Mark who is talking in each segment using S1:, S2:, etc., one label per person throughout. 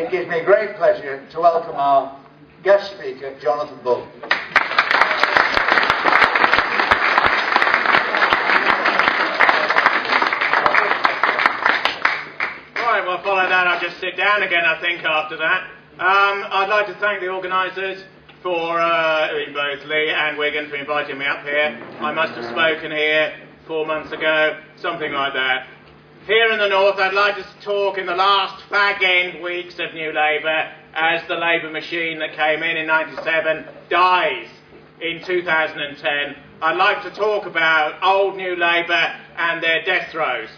S1: It gives me great pleasure to welcome our guest speaker, Jonathan Bowden.
S2: Right, well, follow that. I'll just sit down again, I think, after that. I'd like to thank the organisers for both Leigh and Wigan for inviting me up here. I must have spoken here 4 months ago, something like that. Here in the north, I'd like to talk in the last fag-end weeks of New Labour as the Labour machine that came in 97 dies in 2010. I'd like to talk about old New Labour and their death throes.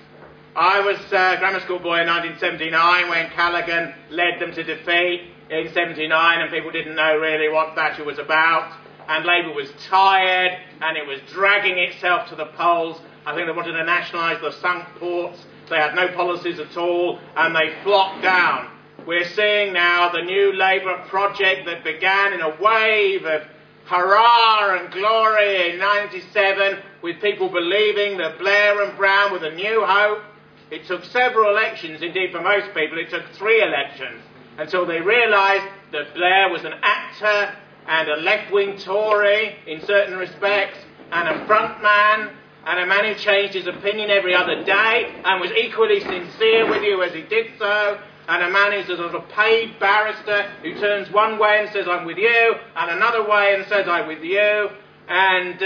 S2: I was a grammar school boy in 1979 when Callaghan led them to defeat in 79, and people didn't know really what Thatcher was about, and Labour was tired and it was dragging itself to the polls. I think they wanted to nationalise the sunk ports. They had no policies at all, and they flopped down. We're seeing now the new Labour project that began in a wave of hurrah and glory in 97, with people believing that Blair and Brown were the new hope. It took several elections, indeed for most people it took 3 elections, until they realised that Blair was an actor and a left-wing Tory in certain respects, and a front man, and a man who changed his opinion every other day and was equally sincere with you as he did so, and a man who's a sort of paid barrister who turns one way and says I'm with you, and another way and says I'm with you, and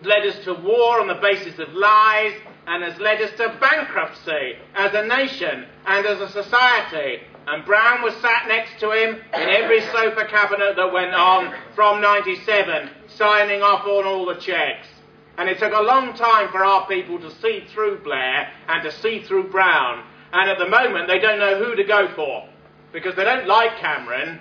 S2: led us to war on the basis of lies, and has led us to bankruptcy as a nation and as a society. And Brown was sat next to him in every sofa cabinet that went on from 97, signing off on all the cheques. And it took a long time for our people to see through Blair and to see through Brown. And at the moment, they don't know who to go for, because they don't like Cameron.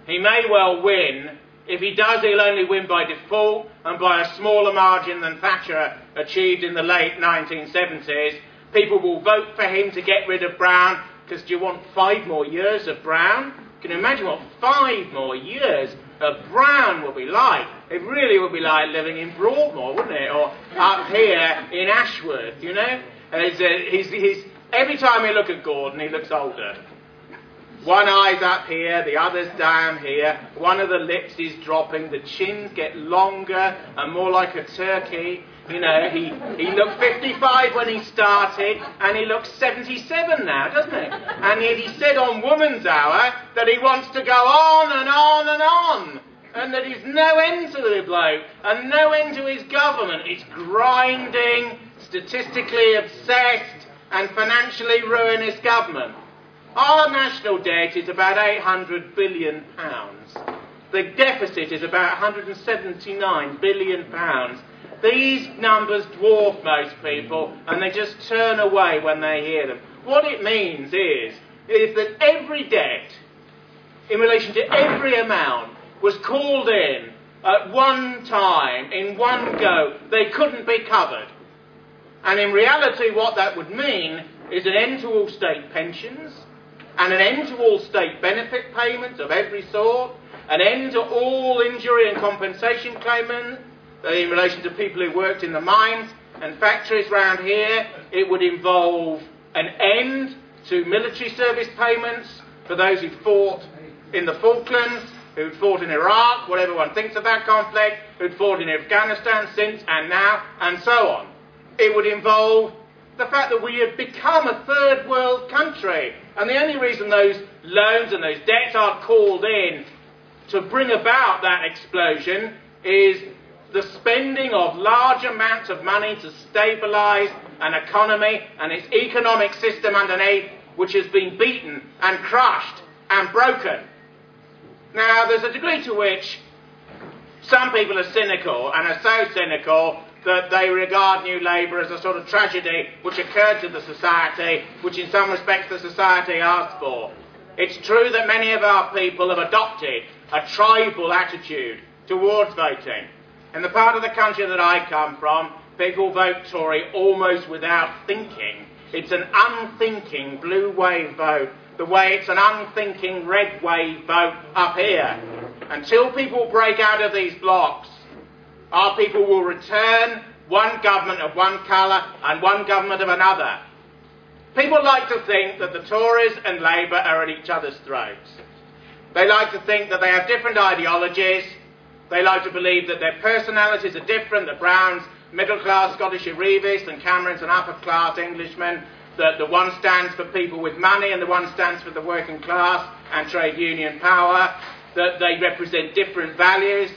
S2: He may well win. If he does, he'll only win by default and by a smaller margin than Thatcher achieved in the late 1970s. People will vote for him to get rid of Brown, because do you want 5 more years of Brown? Can you imagine what 5 more years of Brown will be like? It really would be like living in Broadmoor, wouldn't it? Or up here in Ashworth, you know? Every time you look at Gordon, he looks older. One eye's up here, the other's down here. One of the lips is dropping. The chins get longer and more like a turkey. You know, he looked 55 when he started, and he looks 77 now, doesn't he? And yet he said on Woman's Hour that he wants to go on and on and on, and that there's no end to the bloke, and no end to his government. It's grinding, statistically obsessed, and financially ruinous government. Our national debt is about £800 billion. The deficit is about £179 billion. These numbers dwarf most people, and they just turn away when they hear them. What it means is that every debt, in relation to every amount, was called in at one time, in one go. They couldn't be covered. And in reality, what that would mean is an end to all state pensions, and an end to all state benefit payments of every sort, an end to all injury and compensation claimants in relation to people who worked in the mines and factories round here. It would involve an end to military service payments for those who fought in the Falklands, who'd fought in Iraq, whatever one thinks of that conflict, who'd fought in Afghanistan since and now, and so on. It would involve the fact that we have become a third world country, and the only reason those loans and those debts are called in to bring about that explosion is the spending of large amounts of money to stabilise an economy and its economic system underneath, which has been beaten and crushed and broken. Now, there's a degree to which some people are cynical, and are so cynical that they regard New Labour as a sort of tragedy which occurred to the society, which in some respects the society asked for. It's true that many of our people have adopted a tribal attitude towards voting. In the part of the country that I come from, people vote Tory almost without thinking. It's an unthinking blue wave vote, the way it's an unthinking red wave vote up here. Until people break out of these blocks, our people will return one government of one colour and one government of another. People like to think that the Tories and Labour are at each other's throats. They like to think that they have different ideologies. They like to believe that their personalities are different, that Brown's middle-class Scottish arrivist and Cameron's an upper-class Englishman, that the one stands for people with money and the one stands for the working class and trade union power, that they represent different values.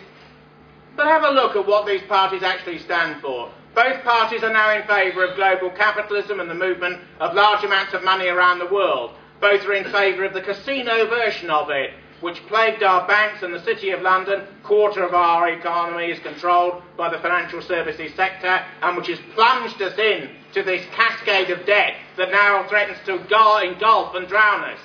S2: But have a look at what these parties actually stand for. Both parties are now in favour of global capitalism and the movement of large amounts of money around the world. Both are in favour of the casino version of it, which plagued our banks, and the City of London, quarter of our economy, is controlled by the financial services sector, and which has plunged us in to this cascade of debt that now threatens to engulf and drown us.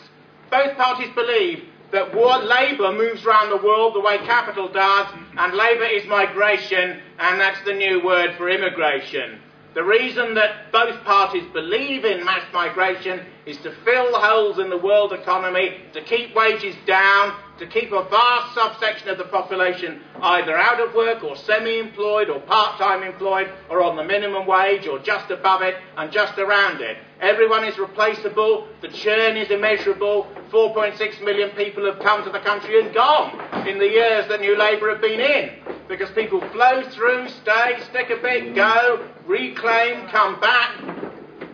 S2: Both parties believe that Labour moves around the world the way capital does, and Labour is migration, and that's the new word for immigration. The reason that both parties believe in mass migration is to fill holes in the world economy, to keep wages down, to keep a vast subsection of the population either out of work or semi-employed or part-time employed or on the minimum wage or just above it and just around it. Everyone is replaceable, the churn is immeasurable, 4.6 million people have come to the country and gone in the years that New Labour have been in, because people flow through, stay, stick a bit, go, reclaim, come back,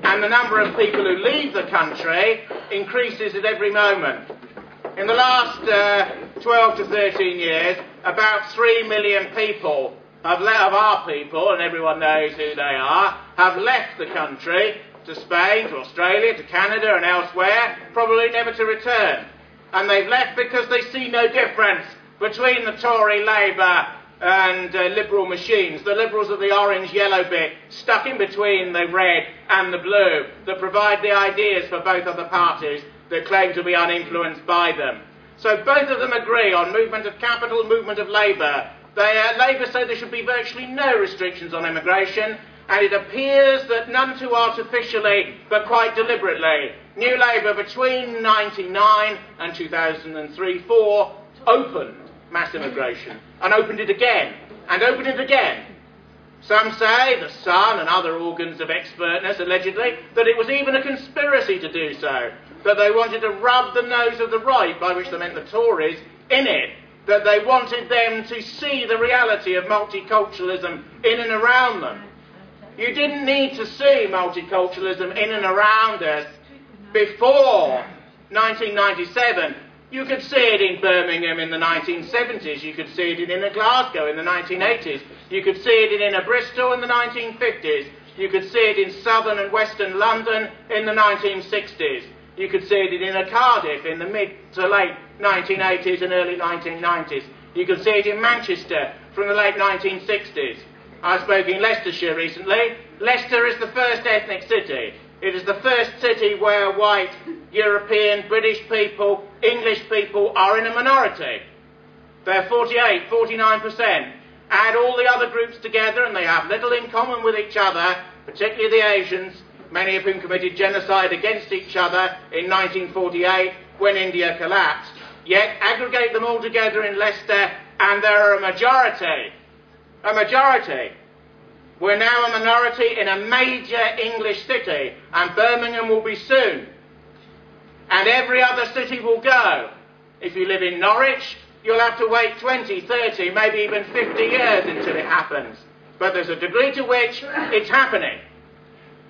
S2: and the number of people who leave the country increases at every moment. In the last 12 to 13 years, about 3 million people of our people, and everyone knows who they are, have left the country to Spain, to Australia, to Canada and elsewhere, probably never to return. And they've left because they see no difference between the Tory, Labour and Liberal machines, the Liberals are the orange-yellow bit, stuck in between the red and the blue, that provide the ideas for both other parties that claim to be uninfluenced by them. So both of them agree on movement of capital, movement of labour. Labour say there should be virtually no restrictions on immigration, and it appears that none too artificially, but quite deliberately, New Labour between 1999 and 2003-04 opened mass immigration, and opened it again, and opened it again. Some say, the Sun and other organs of expertness allegedly, that it was even a conspiracy to do so, that they wanted to rub the nose of the right, by which they meant the Tories, in it, that they wanted them to see the reality of multiculturalism in and around them. You didn't need to see multiculturalism in and around us before 1997. You could see it in Birmingham in the 1970s. You could see it in Inner Glasgow in the 1980s. You could see it in Inner Bristol in the 1950s. You could see it in southern and western London in the 1960s. You could see it in Inner Cardiff in the mid to late 1980s and early 1990s. You could see it in Manchester from the late 1960s. I spoke in Leicestershire recently. Leicester is the first ethnic city. It is the first city where white, European, British people, English people are in a minority. They're 48, 49%. Add all the other groups together and they have little in common with each other, particularly the Asians, many of whom committed genocide against each other in 1948 when India collapsed. Yet aggregate them all together in Leicester and they're a majority. A majority. We're now a minority in a major English city, and Birmingham will be soon. And every other city will go. If you live in Norwich, you'll have to wait 20, 30, maybe even 50 years until it happens. But there's a degree to which it's happening.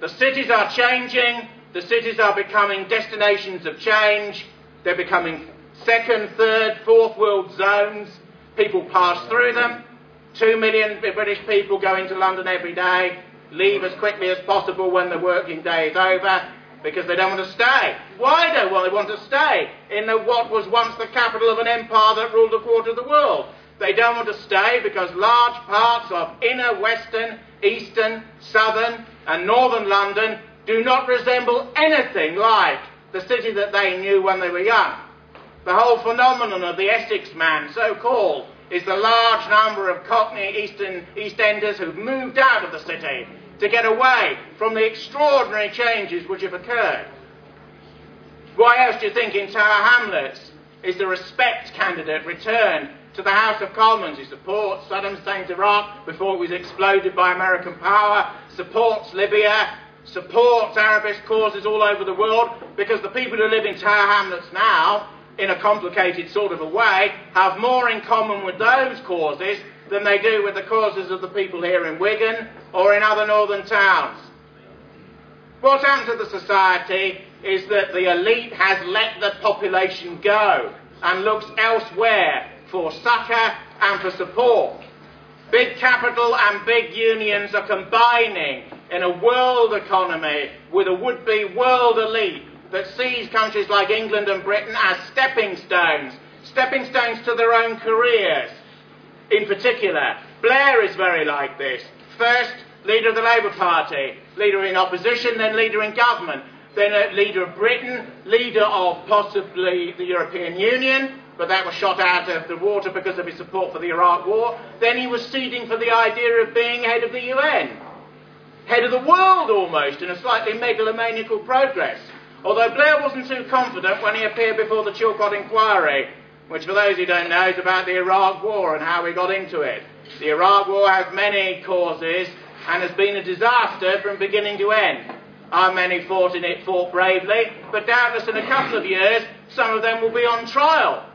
S2: The cities are changing, the cities are becoming destinations of change, they're becoming second, third, fourth world zones. People pass through them. 2 million British people go into London every day, leave as quickly as possible when the working day is over, because they don't want to stay. Why don't they want to stay in what was once the capital of an empire that ruled a quarter of the world? They don't want to stay because large parts of inner western, eastern, southern and northern London do not resemble anything like the city that they knew when they were young. The whole phenomenon of the Essex man, so-called, is the large number of Cockney East Enders who've moved out of the city to get away from the extraordinary changes which have occurred. Why else do you think in Tower Hamlets is the Respect candidate returned to the House of Commons? He supports Saddam Hussein's Iraq before it was exploded by American power, supports Libya, supports Arabist causes all over the world, because the people who live in Tower Hamlets now, in a complicated sort of a way, have more in common with those causes than they do with the causes of the people here in Wigan or in other northern towns. What's happened to the society is that the elite has let the population go and looks elsewhere for succour and for support. Big capital and big unions are combining in a world economy with a would-be world elite that sees countries like England and Britain as stepping stones to their own careers. In particular, Blair is very like this. First, leader of the Labour Party, leader in opposition, then leader in government, then a leader of Britain, leader of possibly the European Union, but that was shot out of the water because of his support for the Iraq War. Then he was seeding for the idea of being head of the UN, head of the world almost, in a slightly megalomaniacal progress. Although Blair wasn't too confident when he appeared before the Chilcot Inquiry, which for those who don't know is about the Iraq War and how we got into it. The Iraq War has many causes and has been a disaster from beginning to end. How many fought in it fought bravely, but doubtless in a couple of years some of them will be on trial.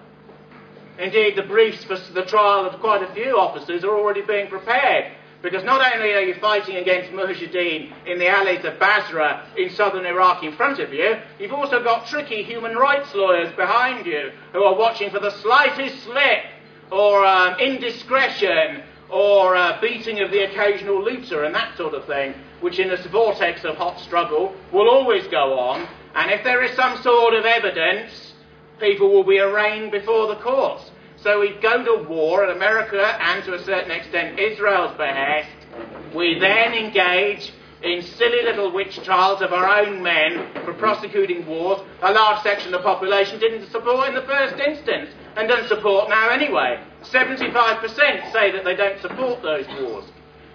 S2: Indeed, the briefs for the trial of quite a few officers are already being prepared, because not only are you fighting against Mujahideen in the alleys of Basra in southern Iraq in front of you, you've also got tricky human rights lawyers behind you who are watching for the slightest slip or indiscretion or beating of the occasional looter and that sort of thing, which in a vortex of hot struggle will always go on. And if there is some sort of evidence, people will be arraigned before the courts. So we go to war at America and to a certain extent Israel's behest. We then engage in silly little witch trials of our own men for prosecuting wars a large section of the population didn't support in the first instance and don't support now anyway. 75% say that they don't support those wars.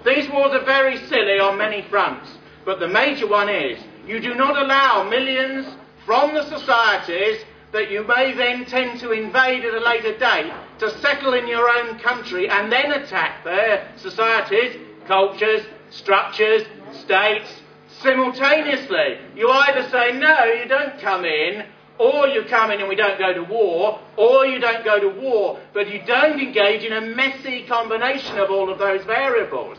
S2: These wars are very silly on many fronts, but the major one is you do not allow millions from the societies that you may then tend to invade at a later date to settle in your own country and then attack their societies, cultures, structures, states simultaneously. You either say, no, you don't come in, or you come in and we don't go to war, or you don't go to war, but you don't engage in a messy combination of all of those variables.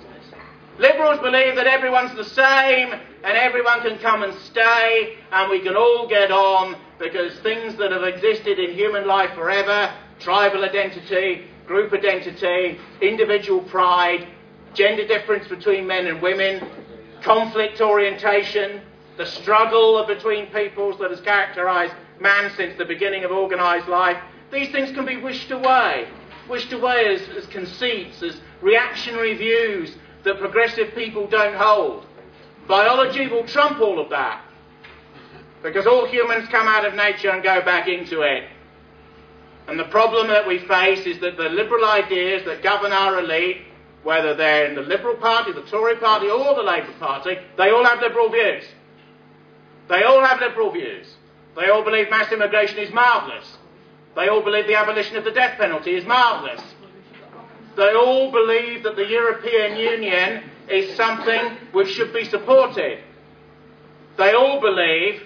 S2: Liberals believe that everyone's the same and everyone can come and stay and we can all get on because things that have existed in human life forever, tribal identity, group identity, individual pride, gender difference between men and women, conflict orientation, the struggle between peoples that has characterised man since the beginning of organised life, these things can be wished away as conceits, as reactionary views that progressive people don't hold. Biology will trump all of that, because all humans come out of nature and go back into it. And the problem that we face is that the liberal ideas that govern our elite, whether they're in the Liberal Party, the Tory Party or the Labour Party, they all have liberal views. They all have liberal views. They all believe mass immigration is marvellous. They all believe the abolition of the death penalty is marvellous. They all believe that the European Union is something which should be supported. They all believe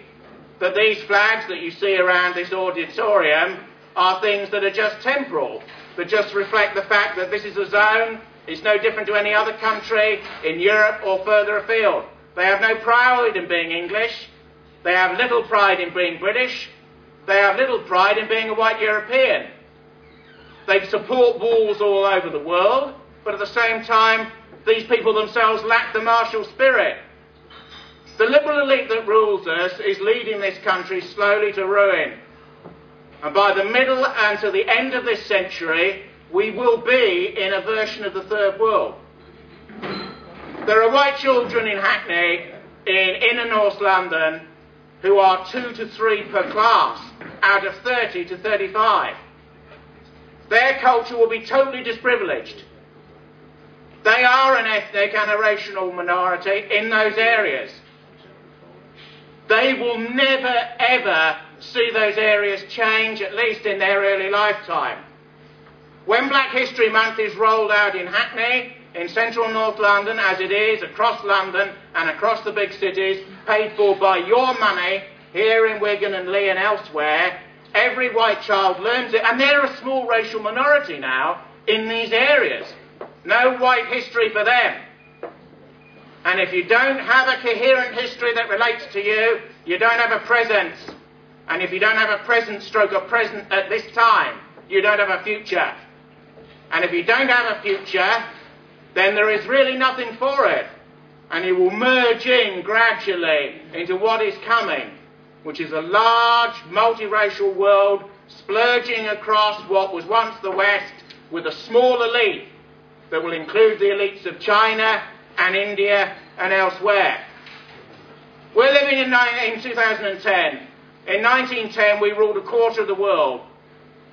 S2: that these flags that you see around this auditorium are things that are just temporal, that just reflect the fact that this is a zone, it's no different to any other country in Europe or further afield. They have no pride in being English. They have little pride in being British. They have little pride in being a white European. They support wars all over the world, but at the same time, these people themselves lack the martial spirit. The liberal elite that rules us is leading this country slowly to ruin. And by the middle and to the end of this century, we will be in a version of the Third World. There are white children in Hackney, in inner North London, who are 2 to 3 per class, out of 30 to 35. Their culture will be totally disprivileged. They are an ethnic and a racial minority in those areas. They will never, ever see those areas change, at least in their early lifetime. When Black History Month is rolled out in Hackney, in central North London as it is across London and across the big cities, paid for by your money here in Wigan and Leigh and elsewhere. Every white child learns it, and they're a small racial minority now in these areas. No white history for them. And if you don't have a coherent history that relates to you, you don't have a presence. And if you don't have a present stroke of present at this time, you don't have a future. And if you don't have a future, then there is really nothing for it. And you will merge in gradually into what is coming, which is a large multiracial world splurging across what was once the West with a small elite that will include the elites of China and India and elsewhere. We're living in 2010. In 1910 we ruled a quarter of the world.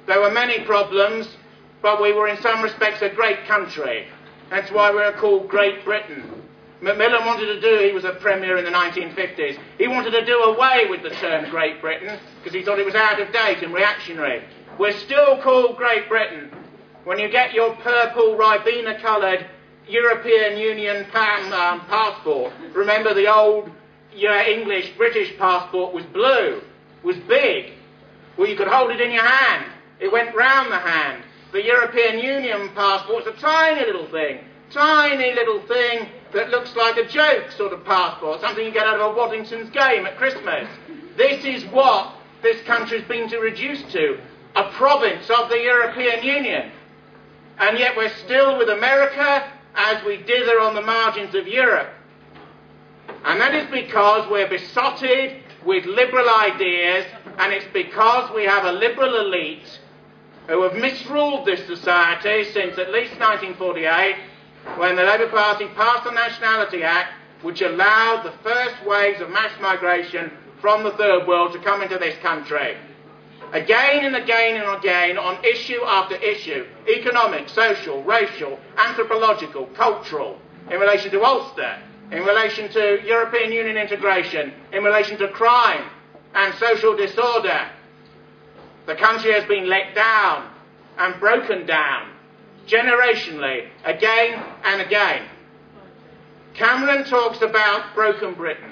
S2: There were many problems, but we were in some respects a great country. That's why we're called Great Britain. Macmillan wanted to do, he was a premier in the 1950s, he wanted to do away with the term Great Britain because he thought it was out of date and reactionary. We're still called Great Britain. When you get your purple Ribena-coloured European Union passport, remember the old English British passport was blue, was big. Well, you could hold it in your hand. It went round the hand. The European Union passport is a tiny little thing that looks like a joke sort of passport, something you get out of a Waddington's game at Christmas. This is what this country's been reduced to, a province of the European Union. And yet we're still with America as we dither on the margins of Europe. And that is because we're besotted with liberal ideas, and it's because we have a liberal elite who have misruled this society since at least 1948, when the Labour Party passed the Nationality Act, which allowed the first waves of mass migration from the Third World to come into this country. Again and again and again, on issue after issue, economic, social, racial, anthropological, cultural, in relation to Ulster, in relation to European Union integration, in relation to crime and social disorder. The country has been let down and broken down, generationally, again and again. Cameron talks about broken Britain,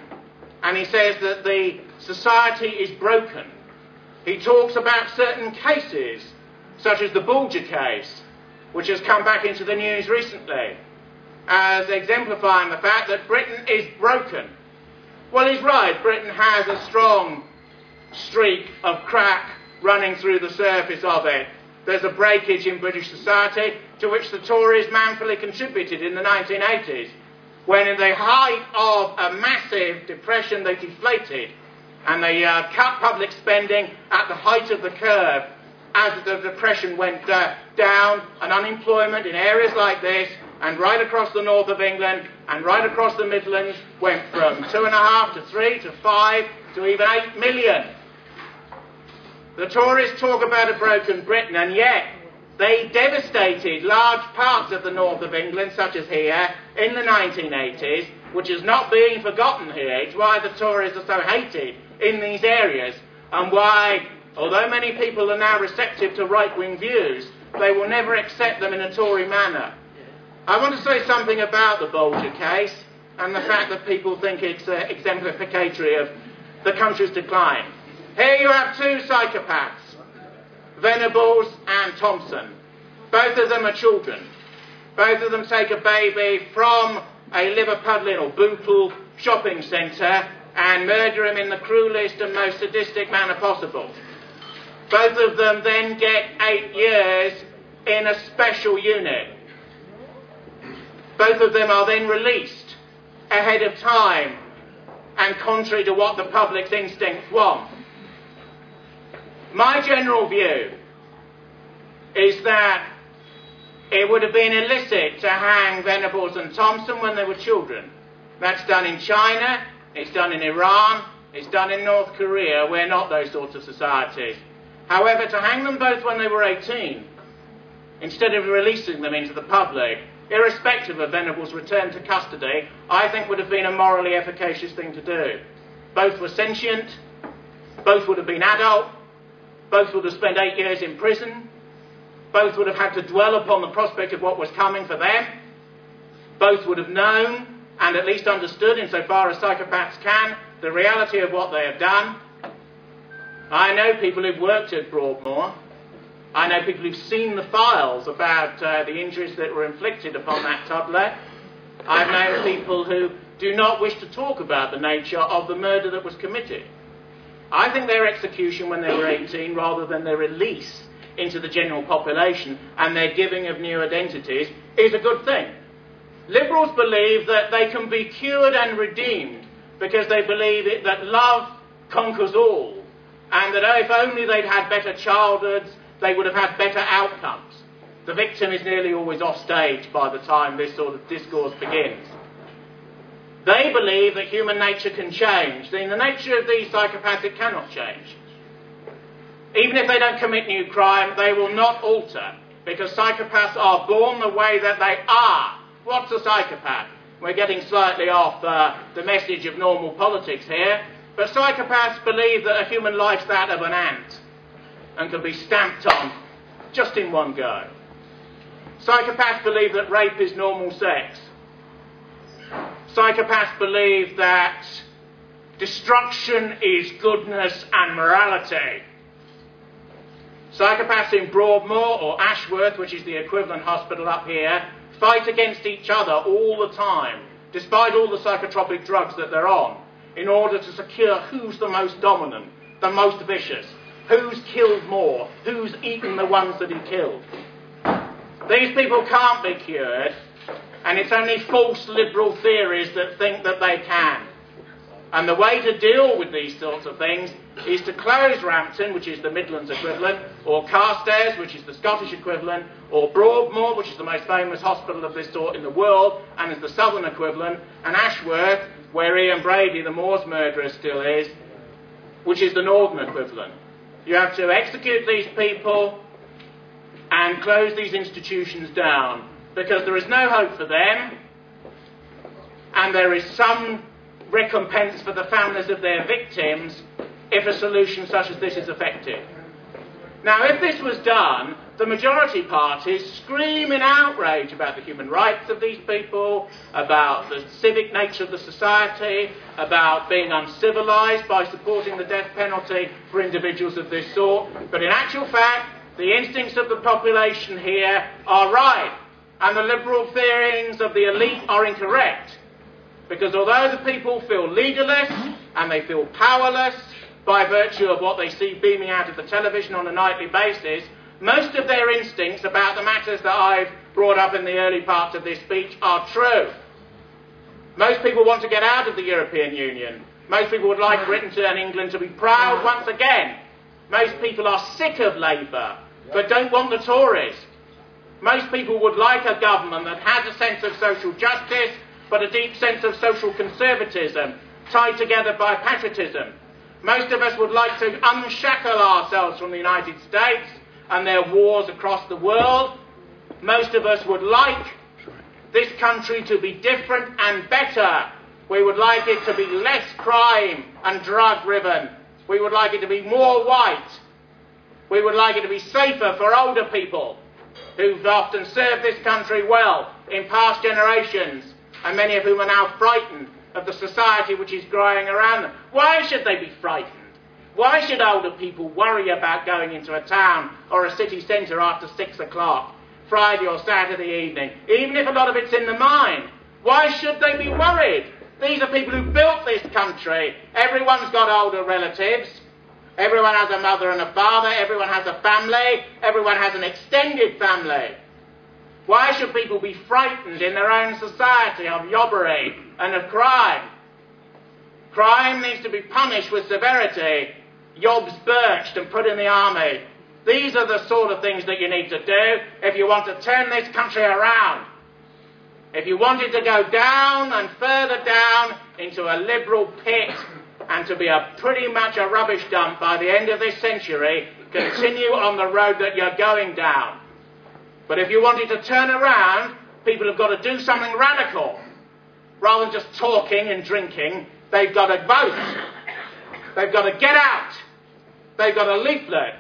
S2: and he says that the society is broken. He talks about certain cases, such as the Bulger case, which has come back into the news recently, as exemplifying the fact that Britain is broken. Well, he's right, Britain has a strong streak of crack running through the surface of it. There's a breakage in British society to which the Tories manfully contributed in the 1980s, when in the height of a massive depression they deflated and they cut public spending at the height of the curve as the depression went down, and unemployment in areas like this and right across the north of England and right across the Midlands went from 2.5 to 3 to 5 to even 8 million. The Tories talk about a broken Britain, and yet they devastated large parts of the north of England, such as here, in the 1980s, which is not being forgotten here. It's why the Tories are so hated in these areas, and why, although many people are now receptive to right-wing views, they will never accept them in a Tory manner. I want to say something about the Bulger case, and the fact that people think it's exemplificatory of the country's decline. Here you have two psychopaths, Venables and Thompson. Both of them are children. Both of them take a baby from a Liverpudlian or Bootle shopping centre and murder him in the cruelest and most sadistic manner possible. Both of them then get 8 years in a special unit. Both of them are then released ahead of time and contrary to what the public's instincts want. My general view is that it would have been illicit to hang Venables and Thompson when they were children. That's done in China, it's done in Iran, it's done in North Korea. We're not those sorts of societies. However, to hang them both when they were 18, instead of releasing them into the public, irrespective of Venables' return to custody, I think would have been a morally efficacious thing to do. Both were sentient, both would have been adult, both would have spent 8 years in prison, both would have had to dwell upon the prospect of what was coming for them, both would have known and at least understood, insofar as psychopaths can, the reality of what they have done. I know people who've worked at Broadmoor. I know people who've seen the files about the injuries that were inflicted upon that toddler. I've known people who do not wish to talk about the nature of the murder that was committed. I think their execution when they were 18, rather than their release into the general population and their giving of new identities, is a good thing. Liberals believe that they can be cured and redeemed because they believe that love conquers all, and that if only they'd had better childhoods, they would have had better outcomes. The victim is nearly always off stage by the time this sort of discourse begins. They believe that human nature can change. In the nature of these psychopaths, it cannot change. Even if they don't commit new crime, they will not alter, because psychopaths are born the way that they are. What's a psychopath? We're getting slightly off the message of normal politics here, but psychopaths believe that a human life's that of an ant and can be stamped on just in one go. Psychopaths believe that rape is normal sex. Psychopaths believe that destruction is goodness and morality. Psychopaths in Broadmoor or Ashworth, which is the equivalent hospital up here, fight against each other all the time, despite all the psychotropic drugs that they're on, in order to secure who's the most dominant, the most vicious, who's killed more, who's eaten the ones that he killed. These people can't be cured, and it's only false liberal theories that think that they can. And the way to deal with these sorts of things is to close Rampton, which is the Midlands equivalent, or Carstairs, which is the Scottish equivalent, or Broadmoor, which is the most famous hospital of this sort in the world, and is the southern equivalent, and Ashworth, where Ian Brady, the Moors murderer, still is, which is the northern equivalent. You have to execute these people and close these institutions down, because there is no hope for them, and there is some recompense for the families of their victims if a solution such as this is effective. Now, if this was done, the majority parties scream in outrage about the human rights of these people, about the civic nature of the society, about being uncivilised by supporting the death penalty for individuals of this sort. But in actual fact, the instincts of the population here are right, and the liberal theories of the elite are incorrect. Because although the people feel leaderless and they feel powerless by virtue of what they see beaming out of the television on a nightly basis, most of their instincts about the matters that I've brought up in the early parts of this speech are true. Most people want to get out of the European Union. Most people would like Britain and England to be proud once again. Most people are sick of Labour, but don't want the Tories. Most people would like a government that has a sense of social justice, but a deep sense of social conservatism, tied together by patriotism. Most of us would like to unshackle ourselves from the United States and their wars across the world. Most of us would like this country to be different and better. We would like it to be less crime and drug-driven. We would like it to be more white. We would like it to be safer for older people who've often served this country well in past generations, and many of whom are now frightened of the society which is growing around them. Why should they be frightened? Why should older people worry about going into a town or a city centre after 6 o'clock, Friday or Saturday evening, even if a lot of it's in the mind? Why should they be worried? These are people who built this country. Everyone's got older relatives. Everyone has a mother and a father. Everyone has a family. Everyone has an extended family. Why should people be frightened in their own society of yobbery and of crime? Crime needs to be punished with severity, yobs birched and put in the army. These are the sort of things that you need to do if you want to turn this country around. If you want it to go down and further down into a liberal pit and to be pretty much a rubbish dump by the end of this century, continue on the road that you're going down. But if you want it to turn around, people have got to do something radical. Rather than just talking and drinking, they've got to vote. They've got to get out. They've got to leaflet.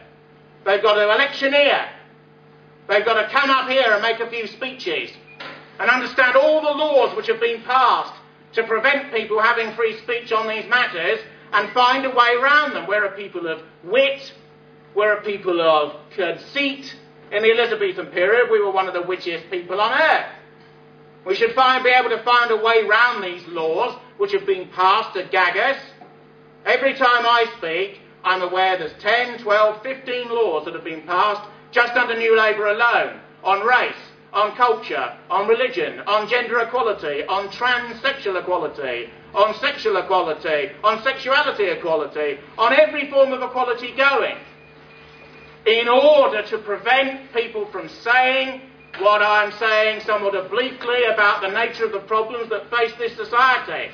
S2: They've got to electioneer. They've got to come up here and make a few speeches. and understand all the laws which have been passed to prevent people having free speech on these matters, and find a way around them. We're a people of wit, we're a people of conceit. In the Elizabethan period, we were one of the wittiest people on earth. We should be able to find a way round these laws which have been passed to gag us. Every time I speak, I'm aware there's 10, 12, 15 laws that have been passed just under New Labour alone, on race, on culture, on religion, on gender equality, on transsexual equality, on sexual equality, on sexuality equality, on every form of equality going, in order to prevent people from saying what I'm saying somewhat obliquely about the nature of the problems that face this society.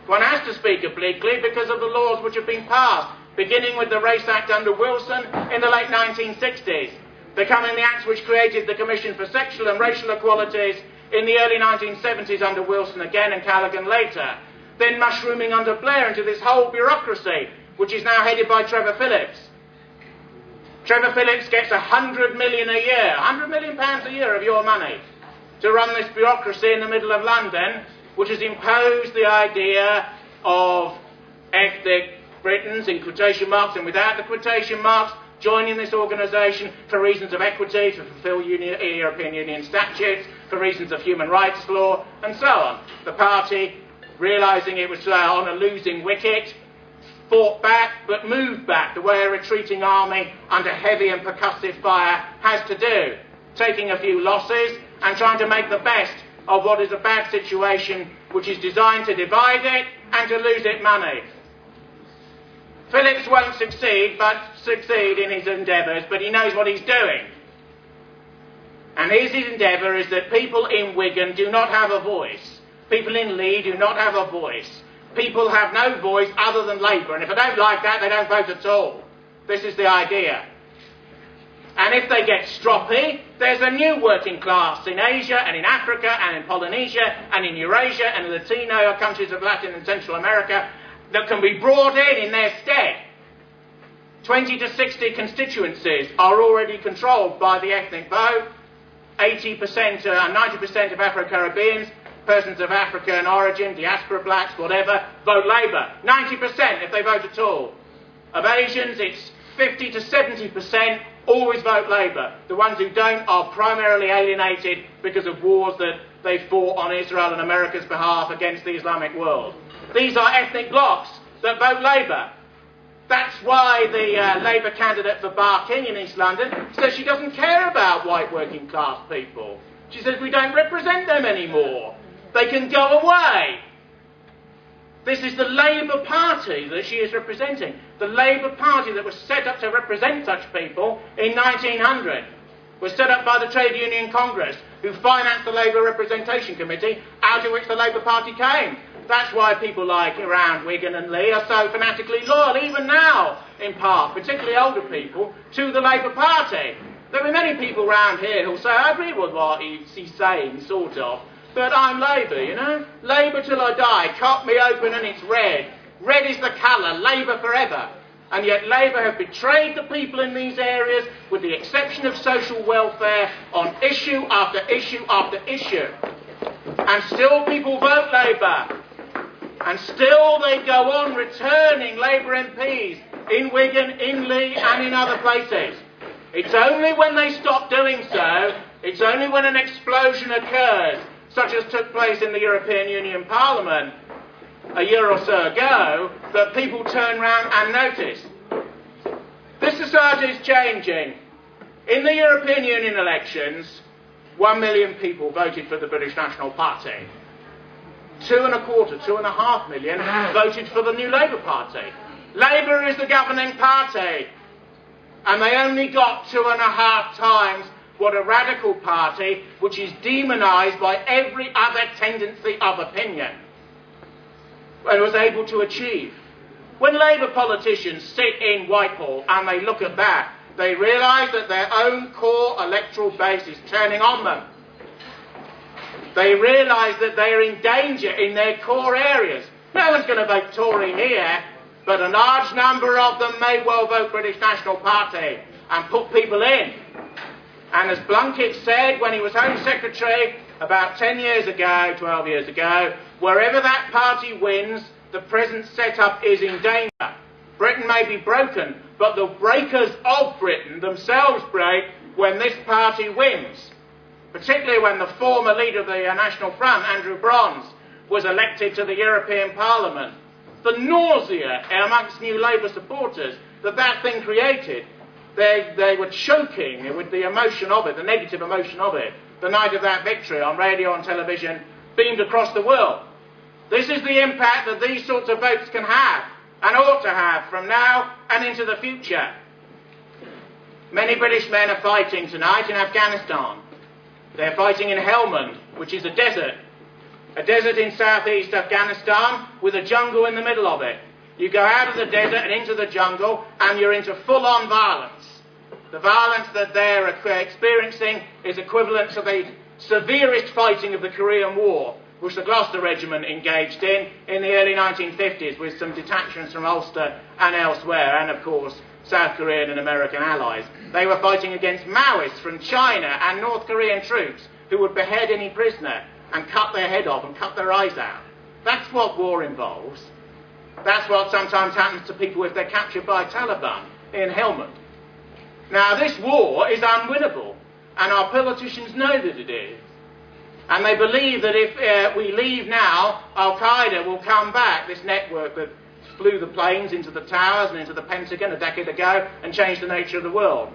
S2: One has to speak obliquely because of the laws which have been passed, beginning with the Race Act under Wilson in the late 1960s, becoming the act which created the Commission for Sexual and Racial Equalities in the early 1970s under Wilson again and Callaghan later, then mushrooming under Blair into this whole bureaucracy, which is now headed by Trevor Phillips. Trevor Phillips gets £100 million a year, £100 million a year of your money, to run this bureaucracy in the middle of London, which has imposed the idea of ethnic Britons, in quotation marks and without the quotation marks, joining this organisation for reasons of equity, to fulfil European Union statutes, for reasons of human rights law, and so on. The party, realising it was on a losing wicket, fought back, but moved back, the way a retreating army under heavy and percussive fire has to do, taking a few losses and trying to make the best of what is a bad situation which is designed to divide it and to lose it money. Phillips won't succeed in his endeavours, but he knows what he's doing. And his endeavour is that people in Wigan do not have a voice. People in Leigh do not have a voice. People have no voice other than Labour, and if they don't like that, they don't vote at all. This is the idea. And if they get stroppy, there's a new working class in Asia and in Africa and in Polynesia and in Eurasia and in the Latino countries of Latin and Central America that can be brought in their stead. 20 to 60 constituencies are already controlled by the ethnic vote. 80% and 90% of Afro-Caribbeans, persons of African origin, diaspora blacks, whatever, vote Labour. 90% if they vote at all. Of Asians, it's 50 to 70% always vote Labour. The ones who don't are primarily alienated because of wars that they fought on Israel and America's behalf against the Islamic world. These are ethnic blocs that vote Labour. That's why the Labour candidate for Barking in East London says she doesn't care about white working class people. She says we don't represent them anymore. They can go away. This is the Labour Party that she is representing. The Labour Party that was set up to represent such people in 1900 was set up by the Trade Union Congress, who financed the Labour Representation Committee, out of which the Labour Party came. That's why people like around Wigan and Leigh are so fanatically loyal, even now, in part, particularly older people, to the Labour Party. There are many people around here who'll say, I agree with what he's saying, sort of, but I'm Labour, you know? Labour till I die. Cut me open and it's red. Red is the colour, Labour forever. And yet Labour have betrayed the people in these areas, with the exception of social welfare, on issue after issue after issue. And still people vote Labour. And still they go on returning Labour MPs in Wigan, in Leigh and in other places. It's only when they stop doing so, it's only when an explosion occurs, such as took place in the European Union Parliament a year or so ago, that people turn round and notice. This society is changing. In the European Union elections, 1 million people voted for the British National Party. 2.25 million voted for the New Labour Party. Labour is the governing party, and they only got 2.5 times what a radical party, which is demonised by every other tendency of opinion, and was able to achieve. When Labour politicians sit in Whitehall and they look at that, they realise that their own core electoral base is turning on them. They realise that they are in danger in their core areas. No one's going to vote Tory here, but a large number of them may well vote British National Party and put people in. And as Blunkett said when he was Home Secretary, about 10 years ago, 12 years ago, wherever that party wins, the present setup is in danger. Britain may be broken, but the breakers of Britain themselves break when this party wins. Particularly when the former leader of the National Front, Andrew Bronze, was elected to the European Parliament. The nausea amongst New Labour supporters that thing created, they were choking with the emotion of it, the negative emotion of it, the night of that victory on radio and television, beamed across the world. This is the impact that these sorts of votes can have, and ought to have, from now and into the future. Many British men are fighting tonight in Afghanistan. They're fighting in Helmand, which is a desert in southeast Afghanistan with a jungle in the middle of it. You go out of the desert and into the jungle and you're into full-on violence. The violence that they're experiencing is equivalent to the severest fighting of the Korean War, which the Gloucester Regiment engaged in the early 1950s with some detachments from Ulster and elsewhere, and of course South Korean and American allies. They were fighting against Maoists from China and North Korean troops who would behead any prisoner and cut their head off and cut their eyes out. That's what war involves. That's what sometimes happens to people if they're captured by Taliban in Helmand. Now, this war is unwinnable, and our politicians know that it is. And they believe that if we leave now, Al-Qaeda will come back, this network that flew the planes into the towers and into the Pentagon a decade ago and changed the nature of the world.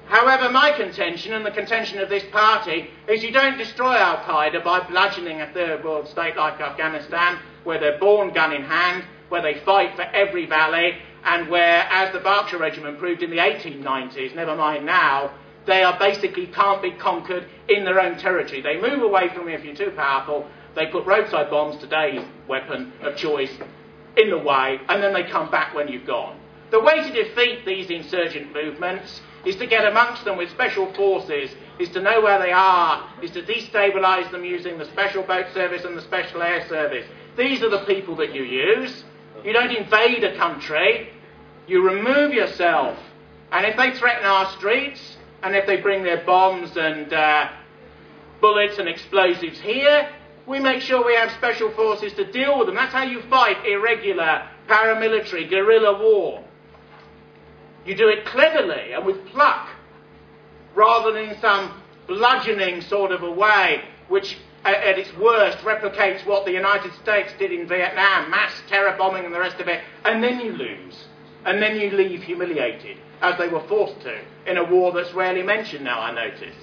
S2: However, my contention, and the contention of this party, is you don't destroy Al-Qaeda by bludgeoning a third world state like Afghanistan, where they're born gun in hand, where they fight for every valley, and where, as the Berkshire Regiment proved in the 1890s, never mind now, they are basically can't be conquered in their own territory. They move away from you if you're too powerful, they put roadside bombs, today's weapon of choice, in the way, and then they come back when you've gone. The way to defeat these insurgent movements is to get amongst them with special forces, is to know where they are, is to destabilise them using the special boat service and the special air service. These are the people that you use. You don't invade a country, you remove yourself. And if they threaten our streets, and if they bring their bombs and bullets and explosives here, we make sure we have special forces to deal with them. That's how you fight irregular, paramilitary, guerrilla war. You do it cleverly and with pluck, rather than in some bludgeoning sort of a way, which at its worst replicates what the United States did in Vietnam, mass terror bombing and the rest of it, and then you lose. And then you leave humiliated, as they were forced to, in a war that's rarely mentioned now, I notice.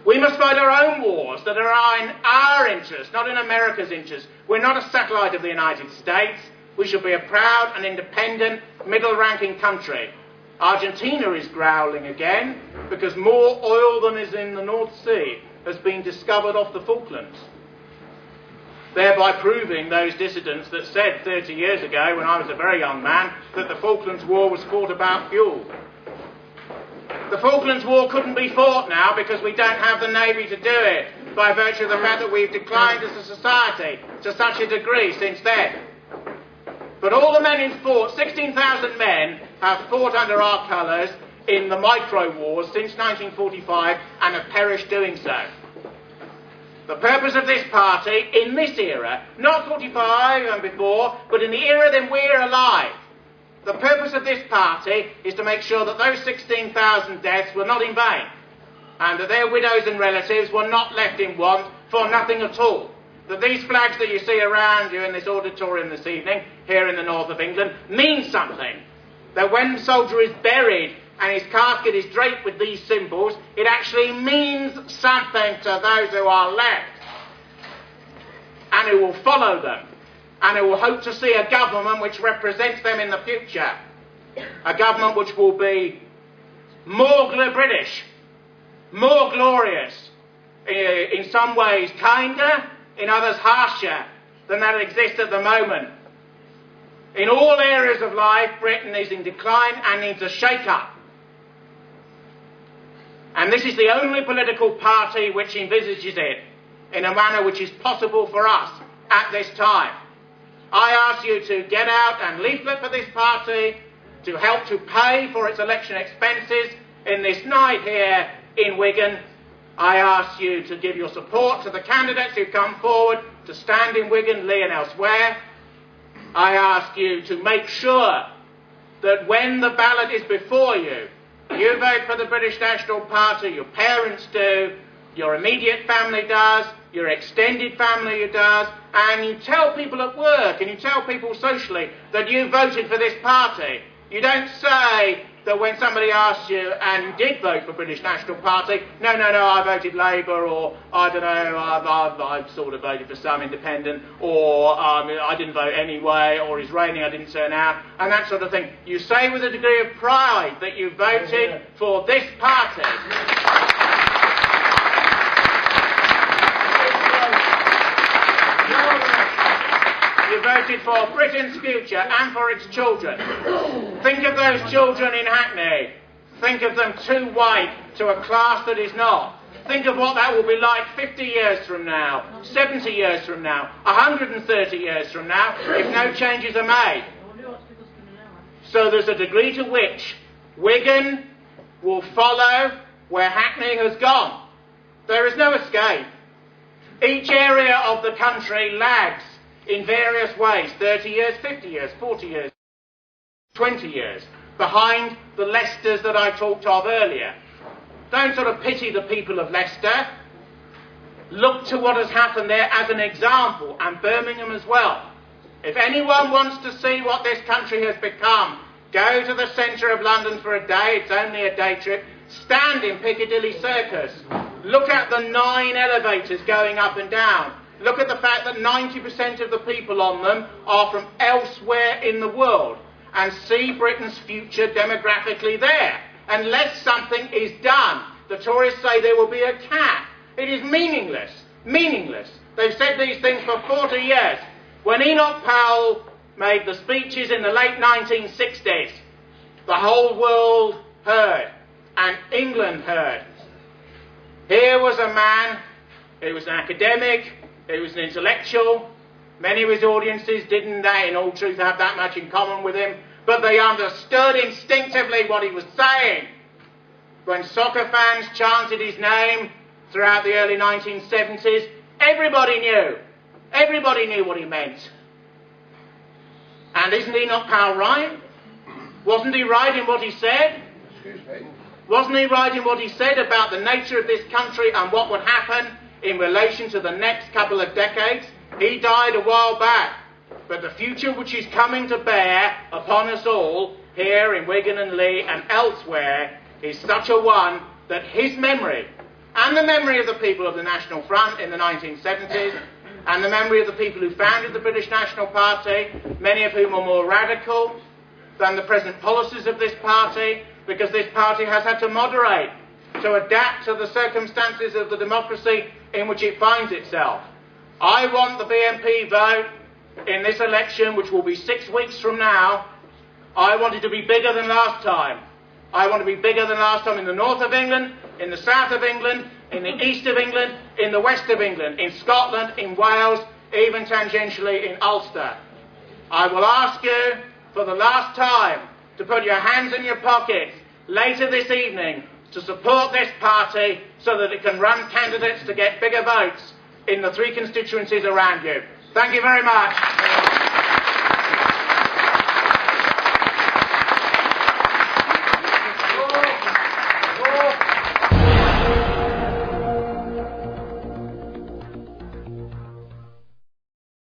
S2: We must fight our own wars that are in our interest, not in America's interest. We're not a satellite of the United States. We should be a proud and independent, middle-ranking country. Argentina is growling again because more oil than is in the North Sea has been discovered off the Falklands, thereby proving those dissidents that said 30 years ago, when I was a very young man, that the Falklands War was fought about fuel. The Falklands War couldn't be fought now because we don't have the Navy to do it, by virtue of the fact that we've declined as a society to such a degree since then. But all the men who fought, 16,000 men, have fought under our colours in the micro-wars since 1945 and have perished doing so. The purpose of this party, in this era, not 45 and before, but in the era then we're alive, the purpose of this party is to make sure that those 16,000 deaths were not in vain, and that their widows and relatives were not left in want for nothing at all. That these flags that you see around you in this auditorium this evening, here in the north of England, mean something. That when the soldier is buried and his casket is draped with these symbols, it actually means something to those who are left, and who will follow them, and who will hope to see a government which represents them in the future. A government which will be more British, more glorious, in some ways kinder, in others harsher than that exists at the moment. In all areas of life, Britain is in decline and needs a shake-up. And this is the only political party which envisages it in a manner which is possible for us at this time. I ask you to get out and leaflet for this party, to help to pay for its election expenses in this night here in Wigan, I ask you to give your support to the candidates who've come forward to stand in Wigan Leigh and elsewhere. I ask you to make sure that when the ballot is before you, you vote for the British National Party, your parents do, your immediate family does, your extended family does, and you tell people at work and you tell people socially that you voted for this party. You don't say that when somebody asks you, and you did vote for British National Party, no, I voted Labour, or I don't know, I've sort of voted for some independent, or I didn't vote anyway, or it's raining, I didn't turn out, and that sort of thing. You say with a degree of pride that you voted for this party. You voted for Britain's future and for its children. Think of those children in Hackney. Think of them too white to a class that is not. Think of what that will be like 50 years from now, 70 years from now, 130 years from now, if no changes are made. So there's a degree to which Wigan will follow where Hackney has gone. There is no escape. Each area of the country lags in various ways, 30 years, 50 years, 40 years, 20 years, behind the Leicesters that I talked of earlier. Don't sort of pity the people of Leicester. Look to what has happened there as an example, and Birmingham as well. If anyone wants to see what this country has become, go to the centre of London for a day, it's only a day trip, stand in Piccadilly Circus, look at the 9 elevators going up and down. Look at the fact that 90% of the people on them are from elsewhere in the world, and see Britain's future demographically there. Unless something is done, the Tories say there will be a cap. It is meaningless. Meaningless. They've said these things for 40 years. When Enoch Powell made the speeches in the late 1960s, the whole world heard, and England heard. Here was a man, he was an academic, he was an intellectual. Many of his audiences didn't, in all truth, have that much in common with him, but they understood instinctively what he was saying. When soccer fans chanted his name throughout the early 1970s, everybody knew. Everybody knew what he meant. And isn't Enoch Powell right? Wasn't he right in what he said? Wasn't he right in what he said about the nature of this country and what would happen in relation to the next couple of decades? He died a while back, but the future which is coming to bear upon us all here in Wigan and Leigh and elsewhere is such a one that his memory, and the memory of the people of the National Front in the 1970s, and the memory of the people who founded the British National Party, many of whom are more radical than the present policies of this party, because this party has had to moderate, to adapt to the circumstances of the democracy in which it finds itself. I want the BNP vote in this election, which will be 6 weeks from now, I want it to be bigger than last time. I want to be bigger than last time in the north of England, in the south of England, in the east of England, in the west of England, in Scotland, in Wales, even tangentially in Ulster. I will ask you for the last time to put your hands in your pockets later this evening to support this party so that it can run candidates to get bigger votes in the 3 constituencies around you. Thank you very much.